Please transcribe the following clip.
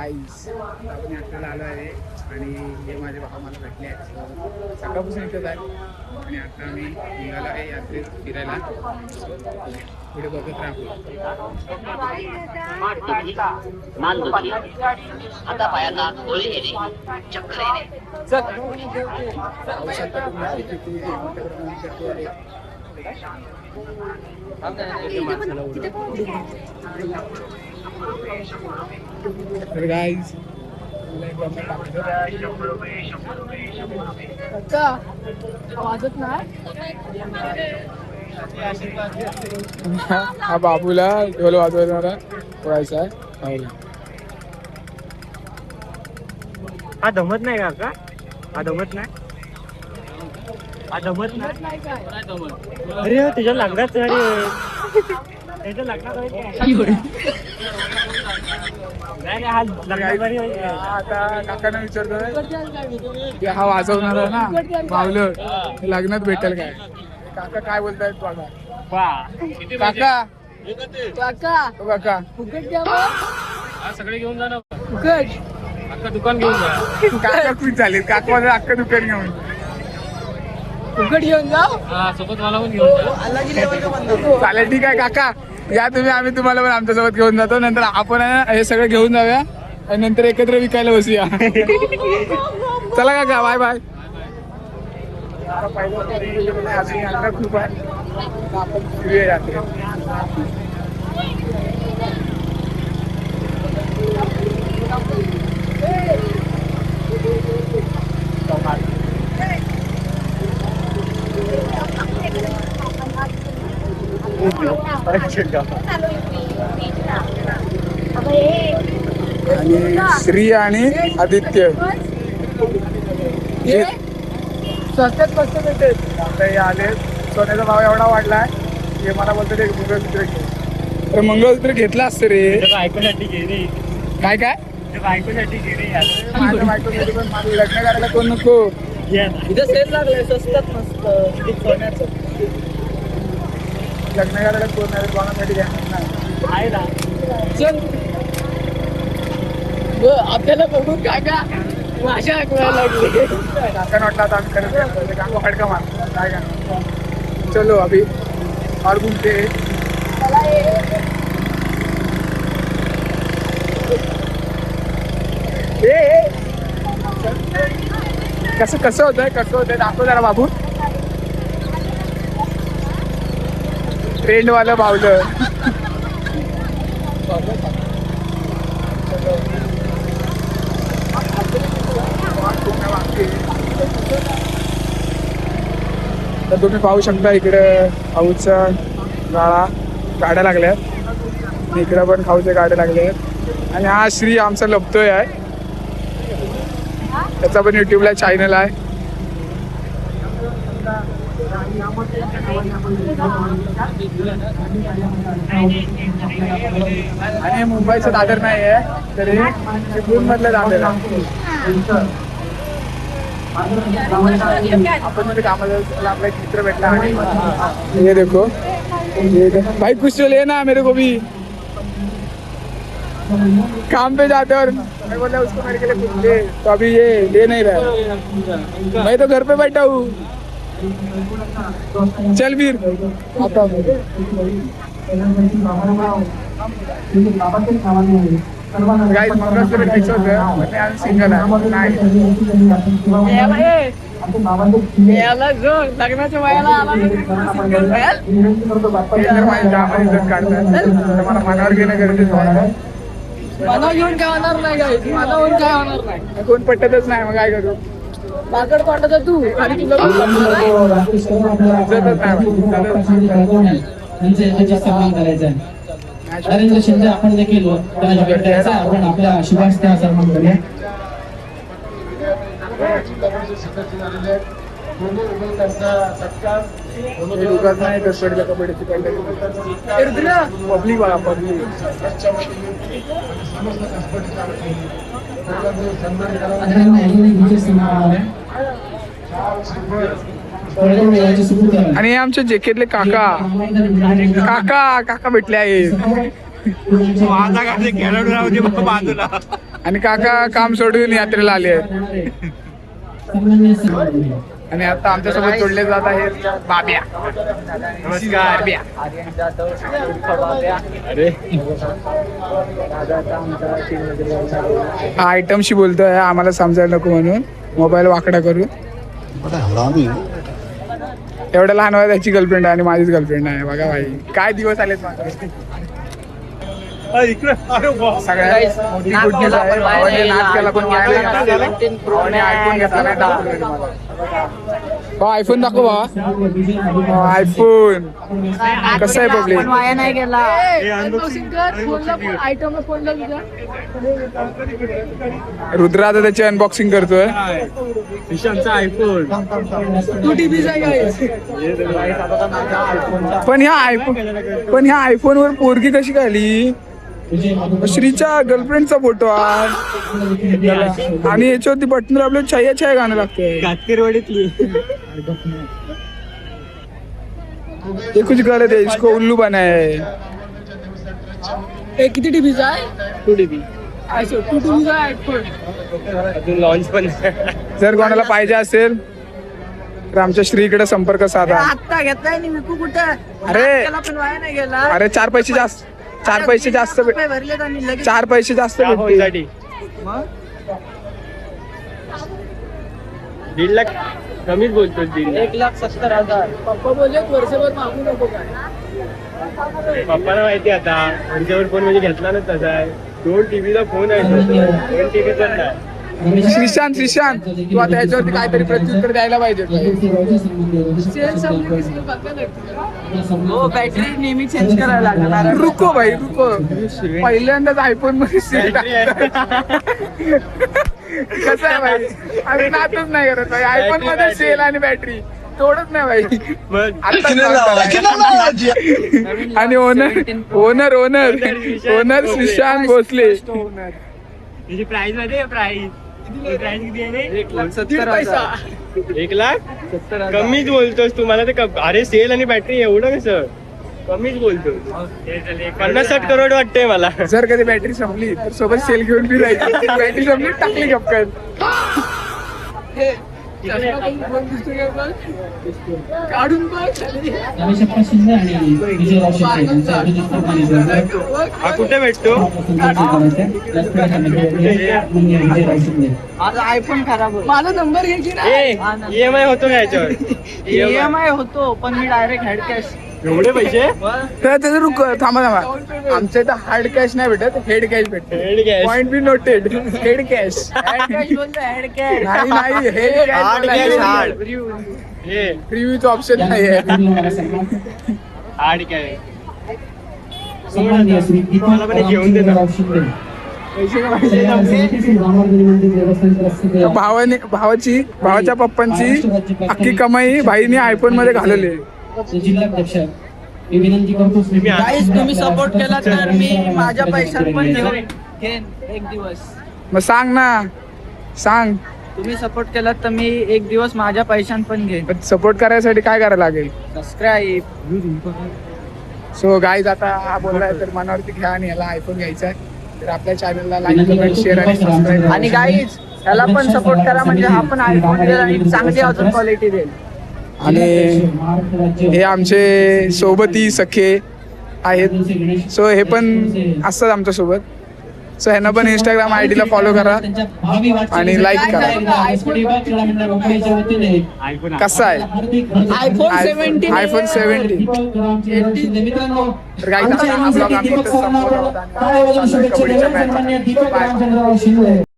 गाईस आपण यात्रेला आलो आहे आणि हे माझे भाऊ मला भेटले आहेत. सकाळपासून इथेच आहे आणि आता आम्ही निघालो आहे यात्रेत फिरायला. पुढे बघत राहतो. आता पायांना गोळी येणे, चक्कर येणे. तर गाईज वाजत नाही. हा बाबूला ढोल वाजवणारा व्हायचा आहे. हा दमत नाही का? हा दमत नाही. हा दमत नाही. अरे तुझ्या लग्नात त्याच्या लग्नात आता काकांना विचारतोय की हा वाजवणार आहे ना बावलं लग्नात भेटेल काय. काका काय बोलतायत बघा. काका काका फुकट द्या मग. सगळे घेऊन जा ना. फुकट अख्खा दुकान घेऊन जा. काका खुश झाले. काका माझं अख्खं दुकान घेऊन फुकट घेऊन जाऊ. हा सोबत मला पण घेऊन जा. चालेल ठीक आहे काका या तुम्ही. आम्ही तुम्हाला पण आमच्यासोबत घेऊन जातो. नंतर आपण हे सगळं घेऊन जाऊया आणि नंतर एकत्र विकायला बसूया. चला काका बाय बाय. अजून यात्रा खूप आहे. आपण फिरूया यात्रेत. आणि श्री आणि आदित्य हे स्वस्तात मस्त भेटेल. आता हे आले. सोन्याचा भाव एवढा वाढलाय हे मला बोलतो ते मंगळसूत्र घे. तर मंगळसूत्र घेतला असतं रे. बायकोसाठी घे रे. काय काय बायकोसाठी घे रे. माझं बायकोसाठी पण माझं लग्न करायला कोण नको. इथे सेल लागलाय स्वस्तात मस्त सोन्याचं. लग्न करायला कोण नाही कोणासाठी घेणार नाही. आहे ना. चल आपल्याला बघून काका भाषा ऐकवायला लागली. काका वाटलं आता आम्ही करत नाही. काका फडका मार काय का. चलो अभी और घूमते कसं कसं होतंय दाखव जरा बाबू. ट्रेंड वालं बावलं. तर तुम्ही पाहू शकता इकडे खाऊचा गाड्या लागल्यात. इकडे पण खाऊच्या गाड्या लागल्यात. आणि हा श्री आमचा लपतोय आहे. त्याचा पण युट्यूबला चॅनल आहे. आणि मुंबईचं दादर नाही आहे तर हे चिपळूण मधलं दादर आहे. आपण मध्ये कामाला आपला एक मित्र भेटला आणि ये देखो भाई कुछ तो लेना मेरे को भी. काम पे जाते और मैं बोला उसको मेरे के लिए कुछ ले तो अभी ये ले नहीं रहा. मैं तो घर पे बैठा हूँ. चल फिर आता हूँ. गाइस मंगळसूत्र घ्यायचं होतं पण आज सिंगल आहे. याला जो लग्नाच्या वयाला आला माझी जामा इज्जत काढतात. तर मला मनावर घेणं गरजेचं आहे. मला घेऊन काय होणार नाही काय. मला होऊन काय होणार नाही. कोण पटतच नाही मग काय करू. बाकड पाठवता तू आणि तुला इज्जतच नाही. नरेंद्र शिंदे आपण देखील त्यांना भेट द्यायचा. आपण आपल्या शुभाश त्या सन्मान करूया. नाही कबड्डीची पब्लिक बघा पब्लिक. आणि आमच्या जेकेतले काका काका काका भेटले आहेत. माझा गाडी खेळून राहू दे बाजूला. आणि काका काम सोडून यात्रेला आले आहेत सन्माननीय सन्माननीय. आणि आता आमच्यासोबत जोडले जात आहेत बाब्या. नमस्कार बाब्या. हा आयटमशी बोलतोय आम्हाला समजायला नको म्हणून मोबाईल वाकडा करून. एवढ्या लहान वयात त्याची गर्लफ्रेंड आहे आणि माझीच गर्लफ्रेंड आहे. बघा भाई काय दिवस आलेत माझे. सगळ्यात मोठी गुड न्यूज आहे. भावाने नाच केला पण वाया गेला. भावाने आयफोन घेतला नाही दाखवलं मला. भाऊ आयफोन दाखव भावा. आयफोन कसं आहे पब्लिक. वाया नाही गेला. आयटम फोनला तुझ्या रुद्र आता त्याची अनबॉक्सिंग करतोय. विशांचा आयफोन. तू टीव्हीचा पण ह्या आयफोन वर पोरगी कशी खाली. श्रीच्या गर्लफ्रेंडचा फोटो आहे आणि याच्यावरती बटन आपलं छाया छाया गाणं लागतंय. कातकरवाडीतली. ये कुछ गलत है इसको उल्लू बनाया है. किती टीव्हीचा आहे 2 TB. तू टीव्हीचा आयफोन. अजून लॉन्च पण जर कोणाला पाहिजे असेल तर आमच्या श्रीकडे संपर्क साधा. आत्ता घेतलाय मी विकू कुठं. अरे. त्याला पण वाया नाही गेला. अरे 4 पैसे जास्त भरलेत आणि लगेच 4 पैसे जास्त भेटतील. होईसाठी मग 1.5 लाख कमीच बोलतोस. 1,70,000. पप्पा बोलले वर्षभर मागू नको काय. पप्पाला माहिती आता त्यांच्यावर फोन म्हणजे घेतला ना तसा आहे. 2 TBचा फोन आहे. 2 TBचा नाही. श्रीशांत तू आता याच्यावरती काहीतरी प्रत्युत्तर द्यायला पाहिजे. हो बॅटरी नेहमी चेंज करायला लागणार. रुको भाई रुको. पहिल्यांदाच आयफोन मध्ये सेल कसं आहे भाई. आम्ही नातच नाही करत भाई. आयफोन मध्ये सेल आणि बॅटरी तोडत नाही भाई. मग आणि ओनर श्रीशांत भोसले. त्याची प्राइस माहिती आहे. प्राइस किती आहे. 1,70,000. 1 लाख कमीच बोलतोस तू. मला ते अरे सेल आणि बॅटरी एवढं कसं कमीच बोलतो. 50-60 करोड वाटतंय मला. जर कधी बॅटरी संपली तर सोबत सेल घेऊन बी जायची. बॅटरी संपली टाकली गपकन. काढून बघ. रमेशप्पा शिंदे आणि विजयराव शेट्टे यांच्या अभिनेता आणि हा कुठे भेटतो. विजयराव शिंदे. माझा आयफोन खराब होईल. माझा नंबर घे की EMI होतो का याच्यावर. EMI होतो पण मी डायरेक्ट हेड कॅश. एवढे पैसे. तर त्याचं रुक थांबा आमच्या इथं हार्ड कॅश नाही भेटत. हेड कॅश भेटते. Head cash. Point be noted. Head cash बोलतो हेड कॅश. नाही हेड हार्ड कॅश. हार्ड हे रिव्ह्यूचं ऑप्शन नाही आहे. Hard cash. सन्माननीय श्री मला पण एक घेऊन दे ना. विजयराव शिंदे. भावाच्या पप्पांची अख्खी कमाई भाईने आयफोन मध्ये घालवली. जिल्हाध्यक्ष मी विनंती करतो गाईस तुम्ही सपोर्ट केला तर मी माझ्या पैशात पण घेईन एक दिवस. मग सांग ना सांग. तुम्ही सपोर्ट केला तर मी एक दिवस माझ्या पैशात पण घेईन. सपोर्ट करायसाठी काय करायला लागेल. सबस्क्राईब. सो गाईज आता हा बोललाय तर मनावरती घ्या आणि याला आयफोन घ्यायचा आहे तर आपल्या चॅनलला लाईक कमेंट शेअर आणि सबस्क्राईब. आणि गाईज त्याला पण सपोर्ट करा म्हणजे हा पण आयफोन देईल आणि चांगली अजून क्वालिटी देईल. आणि हे आमचे सोबती सखे आहेत. सो हे पण असतात आमच्या सोबत. सो ह्यांना पण इंस्टाग्राम ID ला फॉलो करा आणि लाईक करा. कसा आहे आयफोन 17. आयफोन 17. तर काही